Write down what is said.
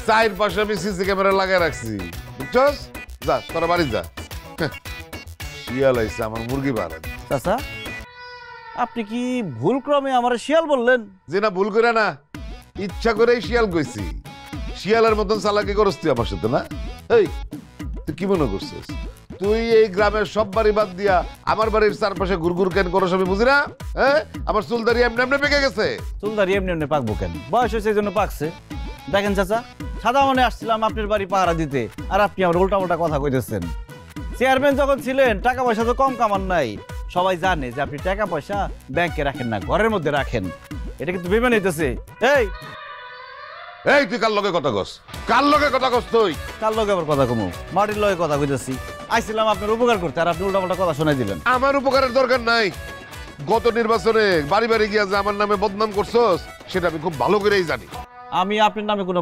চাইর পাশে আমি সিসি ক্যামেরা লাগাই রাখছি, বুঝছস? যা তোরা বাড়ি যা। শিয়াল আইছে আমার মুরগি বাড়া। চাচা আপনি কি ভুল ক্রমে আমার শিয়াল বললেন? যে না ভুল করে না, ইচ্ছা করেই শিয়াল কইছি। শিয়ালের মতন চালাকি করস তুই আমার সাথে না? এই তুই কি মনে করছিস তুই এই গ্রামের সব বাড়ি বাদ দিয়া আমার বাড়ির চারপাশে ঘুরঘুর কেন করস আমি বুঝি না? হ্যাঁ, আমার চুলদারি এমনি এমনি পেকে গেছে। চুলদারি এমনি এমনি পাকবো কেন? বয়স হয়েছে এই জন্য পাকছে। দেখেন চাচা, সাদা মনে আসছিলাম আপনার বাড়ি পাহারা দিতে, আর আপনি আমার উল্টা উল্টা কথা কইতেছেন। চেয়ারম্যান যখন ছিলেন টাকা পয়সা তো কম কামান নাই। সবাই জানে যে আপনি টাকা পয়সা ব্যাংকে রাখেন না, ঘরের মধ্যে রাখেন। এটা কিন্তু বেমান হইতেছে। এই এই তুই কার লগে কথা কস? কার লগে কথা কস তুই? কার লগে আবার কথা কমু? মাটির লগে কথা কইতেছি। আইছিলাম আপনার উপকার করতে, আর আপনি উল্টা পাল্টা কথা শোনাই দিলেন। আমার উপকারের দরকার নাই। গত নির্বাচনে বাড়ি বাড়ি গিয়া যে আমার নামে বদনাম করছস সেটা আমি খুব ভালো করেই জানি। আমি আপনার নামে কোনো